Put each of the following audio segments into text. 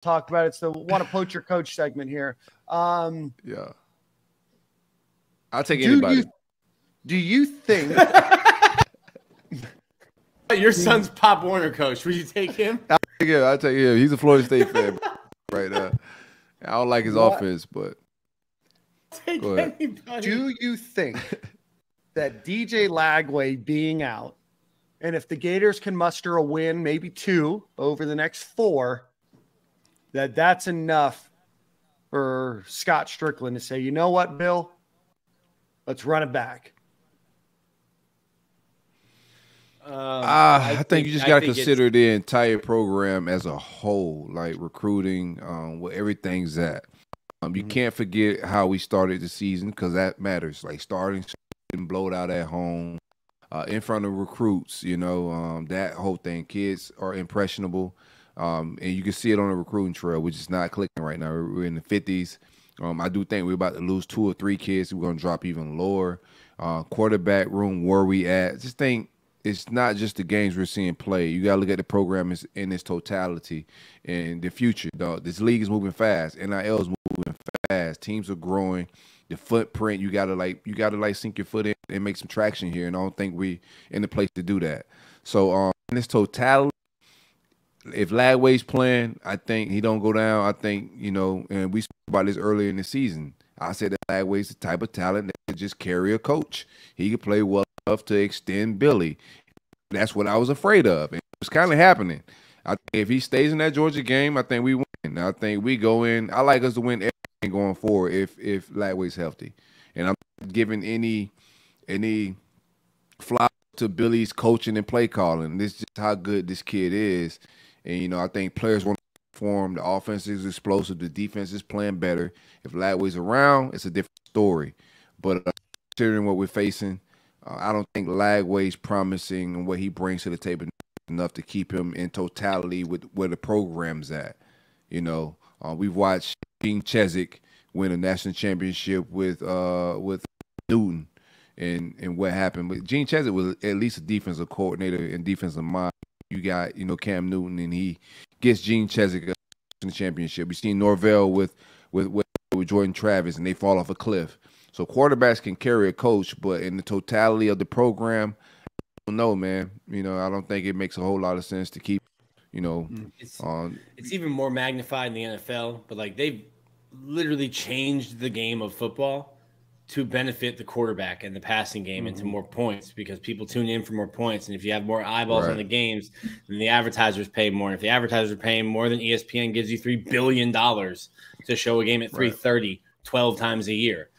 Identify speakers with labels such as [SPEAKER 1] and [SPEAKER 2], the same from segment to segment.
[SPEAKER 1] talk about. It's the want to poach your coach segment here.
[SPEAKER 2] Yeah. I'll take
[SPEAKER 1] Do
[SPEAKER 2] anybody.
[SPEAKER 1] you think
[SPEAKER 3] your son's Pop Warner coach? Would you take him?
[SPEAKER 2] I'll take him. He's a Florida State fan right now. I don't like his offense, but
[SPEAKER 3] go ahead.
[SPEAKER 1] Do you think that DJ Lagway being out, and if the Gators can muster a win, maybe 2 over the next 4, that's enough for Scott Strickland to say, you know what, Bill? Let's run it back.
[SPEAKER 2] I think you just got to consider the entire program as a whole, like recruiting, where everything's at. You can't forget how we started the season because that matters. Like starting and blowed out at home, in front of recruits, that whole thing. Kids are impressionable, and you can see it on the recruiting trail, which is not clicking right now. We're in the 50s. I do think we're about to lose 2 or 3 kids. We're going to drop even lower. Quarterback room, where we at? Just think it's not just the games we're seeing play. You got to look at the program in its totality and the future. This league is moving fast. NIL is moving fast. Teams are growing. The footprint, you gotta sink your foot in and make some traction here. And I don't think we in the place to do that. So in this totality, if Lagway's playing, I think he don't go down. I think, and we spoke about this earlier in the season. I said that Lagway's the type of talent that could just carry a coach. He could play well enough to extend Billy. That's what I was afraid of. And it was kind of happening. I think if he stays in that Georgia game, I think we win. I think we go in. I like us to win everything going forward if Lagway's healthy. And I'm not giving any flowers to Billy's coaching and play calling. This is just how good this kid is. And, I think players want to perform. The offense is explosive. The defense is playing better. If Lagway's around, it's a different story. But considering what we're facing, I don't think Lagway's promising and what he brings to the table enough to keep him in totality with where the program's at. We've watched Gene Chezik win a national championship with Newton and what happened. But Gene Chezik was at least a defensive coordinator and defensive mind. You got, Cam Newton, and he gets Gene Chezik in the championship. We've seen Norvell with Jordan Travis, and they fall off a cliff. So quarterbacks can carry a coach, but in the totality of the program, I don't know, man. I don't think it makes a whole lot of sense to keep,
[SPEAKER 3] It's even more magnified in the NFL, but they've literally changed the game of football to benefit the quarterback and the passing game into more points because people tune in for more points. And if you have more eyeballs on the games, then the advertisers pay more. And if the advertisers are paying more than ESPN gives you $3 billion to show a game at 3:30 12 times a year.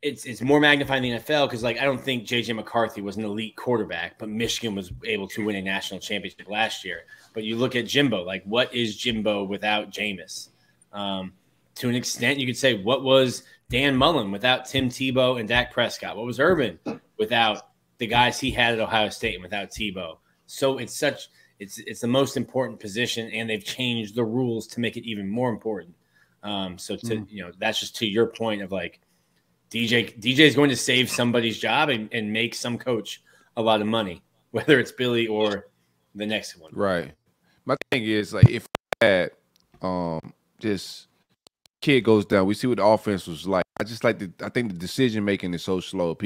[SPEAKER 3] It's more magnified in the NFL because, I don't think J.J. McCarthy was an elite quarterback, but Michigan was able to win a national championship last year. But you look at Jimbo, what is Jimbo without Jameis? To an extent, you could say, what was Dan Mullen without Tim Tebow and Dak Prescott? What was Urban without the guys he had at Ohio State and without Tebow? So it's the most important position, and they've changed the rules to make it even more important. That's just to your point of DJ is going to save somebody's job and make some coach a lot of money, whether it's Billy or the next one.
[SPEAKER 2] Right. My thing is if that this kid goes down, we see what the offense was like. I think the decision making is so slow.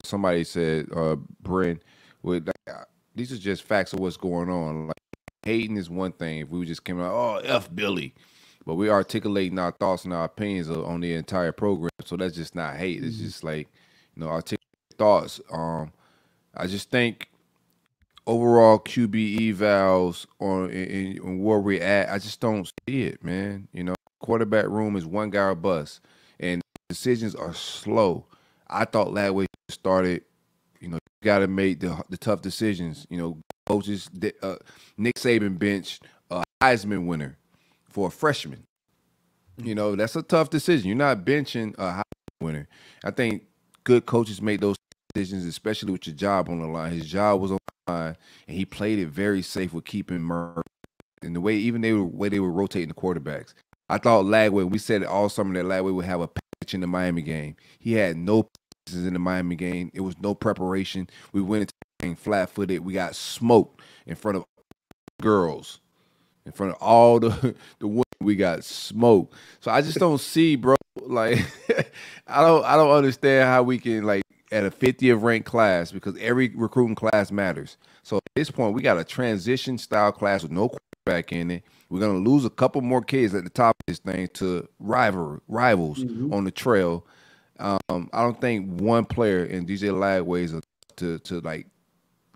[SPEAKER 2] Somebody said, Bryn, these are just facts of what's going on. Hating is one thing. If we just came out, F Billy. But we're articulating our thoughts and our opinions on the entire program. So that's just not hate. It's just articulate thoughts. I just think overall QB evals on where we're at, I just don't see it, man. Quarterback room is one guy or bust. And decisions are slow. I thought Lagway started, you got to make the tough decisions. Coaches, Nick Saban benched a Heisman winner for a freshman. That's a tough decision. You're not benching a Heisman winner. I think good coaches make those decisions, especially with your job on the line. His job was on the line, and he played it very safe with keeping Murray. And the way they were rotating the quarterbacks. I thought Lagway, we said it all summer that Lagway would have a patch in the Miami game. He had no patches in the Miami game. It was no preparation. We went into the game flat-footed. We got smoked in front of girls. in front of all the women. We got smoked. So I just don't see, bro. Like I don't understand how we can like at a 50th ranked class because every recruiting class matters. So at this point, we got a transition style class with no quarterback in it. We're gonna lose a couple more kids at the top of this thing to rivals on the trail. I don't think one player in DJ Lagway is to like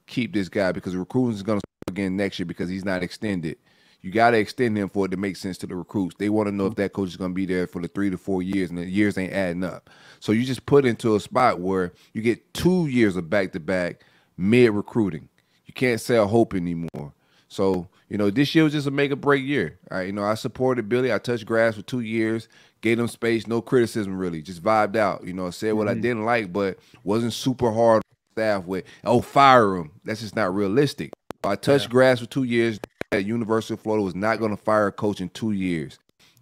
[SPEAKER 2] keep this guy because recruiting is gonna start again next year because he's not extended. You got to extend him for it to make sense to the recruits. They want to know if that coach is going to be there for the 3 to 4 years, and the years ain't adding up. So you just put into a spot where you get 2 years of back-to-back mid-recruiting. You can't sell hope anymore. So, this year was just a make-or-break year. All right, I supported Billy. I touched grass for 2 years, gave him space, no criticism really, just vibed out. Said what I didn't like, but wasn't super hard on staff with, fire him. That's just not realistic. I touched grass for 2 years. At University of Florida was not going to fire a coach in 2 years.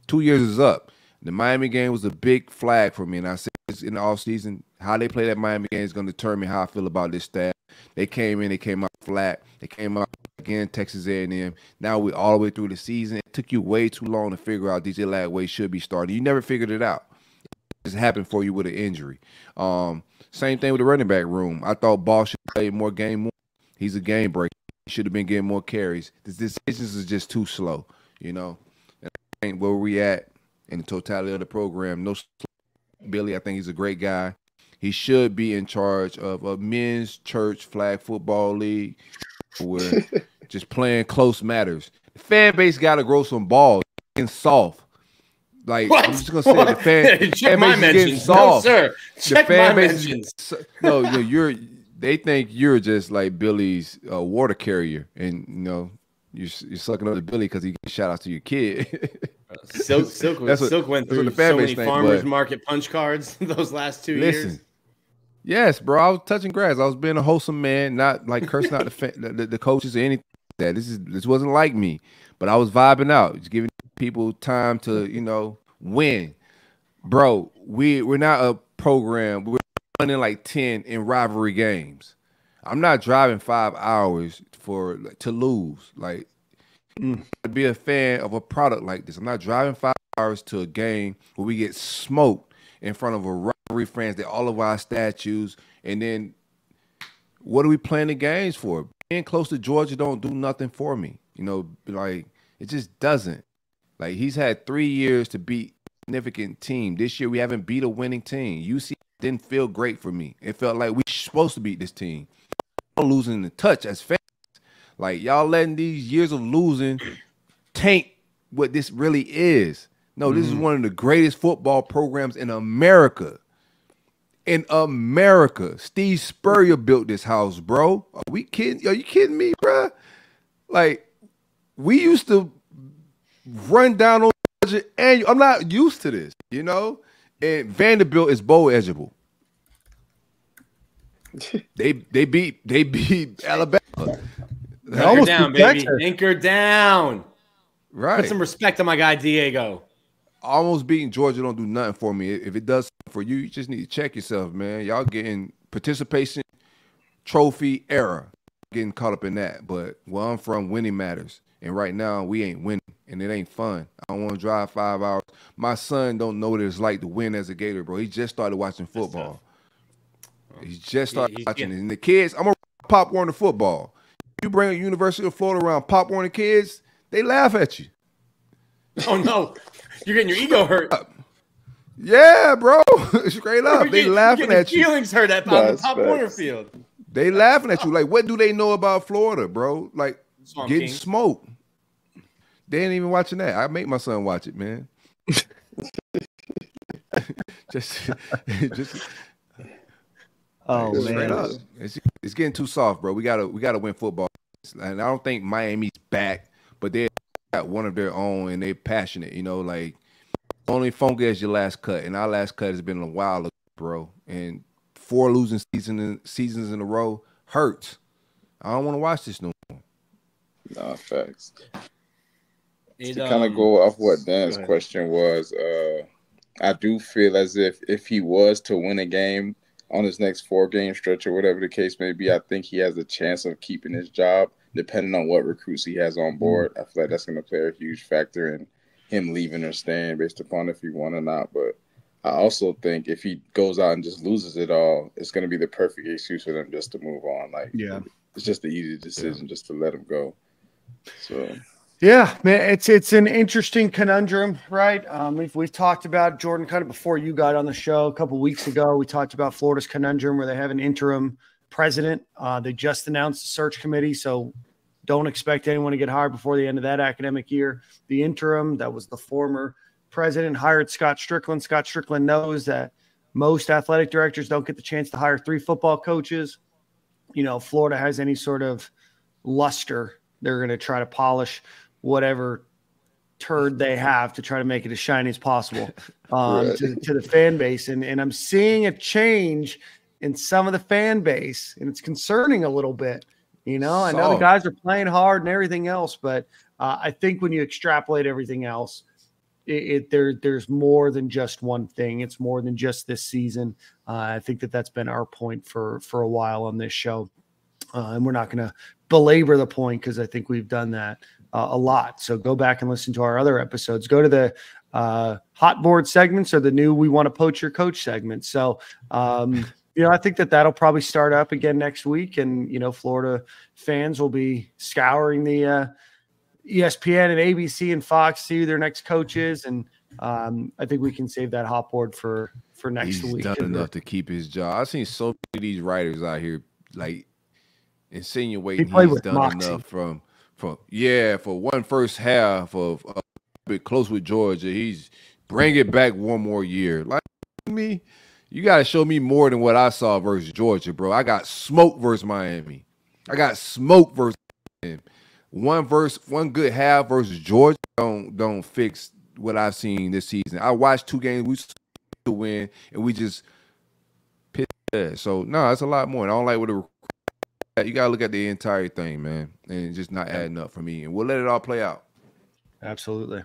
[SPEAKER 2] 2 years is up. The Miami game was a big flag for me, and I said this in the offseason, how they play that Miami game is going to determine how I feel about this staff. They came out flat. They came out again, Texas A&M. Now we're all the way through the season. It took you way too long to figure out DJ Lagway should be starting. You never figured it out. It just happened for you with an injury. Same thing with the running back room. I thought Ball should play more game. He's a game breaker. He should have been getting more carries. The decisions is just too slow, And I think where we at in the totality of the program. No, Billy, I think he's a great guy. He should be in charge of a men's church flag football league where just playing close matters. The fan base got to grow some balls and soft. Like, what? I'm just going to say the fan base is getting soft. No, sir. Check my mentions. They think you're just like Billy's water carrier, and you're sucking up to Billy because he gives shout outs to your kid.
[SPEAKER 3] Silk went through so many farmers market punch cards those last 2 years.
[SPEAKER 2] Yes, bro. I was touching grass. I was being a wholesome man, not like cursing out the coaches or anything like that. This wasn't like me, but I was vibing out, just giving people time to win. Bro, we're not a program. We're running like 10 in rivalry games. I'm not driving 5 hours to lose. Like, to be a fan of a product like this. I'm not driving 5 hours to a game where we get smoked in front of a rivalry fans, that all of our statues, and then what are we playing the games for? Being close to Georgia don't do nothing for me. Like, it just doesn't. Like, he's had 3 years to beat a significant team. This year we haven't beat a winning team. UC didn't feel great for me. It felt like we were supposed to beat this team. Losing the touch as fans. Like, y'all letting these years of losing taint what this really is. No, this is one of the greatest football programs in America. In America. Steve Spurrier built this house, bro. Are we kidding? Are you kidding me, bro? Like, we used to run down on budget, and I'm not used to this, And Vanderbilt is bowl eligible. They beat Alabama.
[SPEAKER 3] Anchor down, baby. Anchor down.
[SPEAKER 2] Right.
[SPEAKER 3] Put some respect on my guy Diego.
[SPEAKER 2] Almost beating Georgia don't do nothing for me. If it does for you, you just need to check yourself, man. Y'all getting participation trophy era. Getting caught up in that. But where I'm from, winning matters. And right now, we ain't winning. And it ain't fun. I don't want to drive 5 hours. My son don't know what it's like to win as a Gator, bro. He just started watching football. He just started watching it. And the kids, I'm a Pop Warner football. You bring a University of Florida around Pop Warner kids, they laugh at you.
[SPEAKER 3] Oh, no. You're getting your ego hurt.
[SPEAKER 2] Yeah, bro. Straight up. They laughing at you.
[SPEAKER 3] Feelings hurt at Pop Warner field.
[SPEAKER 2] They laughing at you. Like, what do they know about Florida, bro? Like, getting smoked. They ain't even watching that. I make my son watch it, man. just straight up. It's getting too soft, bro. We gotta win football. And I don't think Miami's back, but they got one of their own and they're passionate, like only funky as your last cut. And our last cut has been a while ago, bro. And 4 losing seasons in a row hurts. I don't want to watch this no more.
[SPEAKER 4] Nah, facts. To kind of go off what Dan's question was, I do feel as if he was to win a game, on his next 4-game stretch or whatever the case may be, I think he has a chance of keeping his job, depending on what recruits he has on board. I feel like that's going to play a huge factor in him leaving or staying based upon if he won or not. But I also think if he goes out and just loses it all, it's going to be the perfect excuse for them just to move on. Like, it's just the easy decision just to let him go. So.
[SPEAKER 1] Yeah, man, it's an interesting conundrum, right? We've talked about Jordan kind of before you got on the show a couple weeks ago. We talked about Florida's conundrum where they have an interim president. They just announced a search committee, so don't expect anyone to get hired before the end of that academic year. The interim, that was the former president, hired Scott Strickland. Scott Strickland knows that most athletic directors don't get the chance to hire 3 football coaches. You know, Florida has any sort of luster, they're going to try to polish whatever turd they have to try to make it as shiny as possible to the fan base. And I'm seeing a change in some of the fan base, and it's concerning a little bit. You know, I know the guys are playing hard and everything else, but I think when you extrapolate everything else, there's more than just one thing. It's more than just this season. I think that's been our point for a while on this show. And we're not going to belabor the point because I think we've done that a lot. So go back and listen to our other episodes. Go to the hot board segments or the new We Want to Poach Your Coach segment. So, you know, I think that'll probably start up again next week. And, you know, Florida fans will be scouring the ESPN and ABC and Fox to see who their next coach is. And I think we can save that hot board for next week.
[SPEAKER 2] He's done enough to keep his job. I've seen so many of these writers out here, like, insinuating he's done Moxie. Enough for one first half of a bit close with Georgia. He's bring it back one more year. Like me, you got to show me more than what I saw versus Georgia, bro. I got smoke versus Miami. I got smoke versus Miami. One good half versus Georgia don't fix what I've seen this season. I watched 2 games we to win and we just pissed that. So no, it's a lot more. And I don't like what you gotta look at the entire thing, man, and just not adding up for me. And we'll let it all play out.
[SPEAKER 1] Absolutely.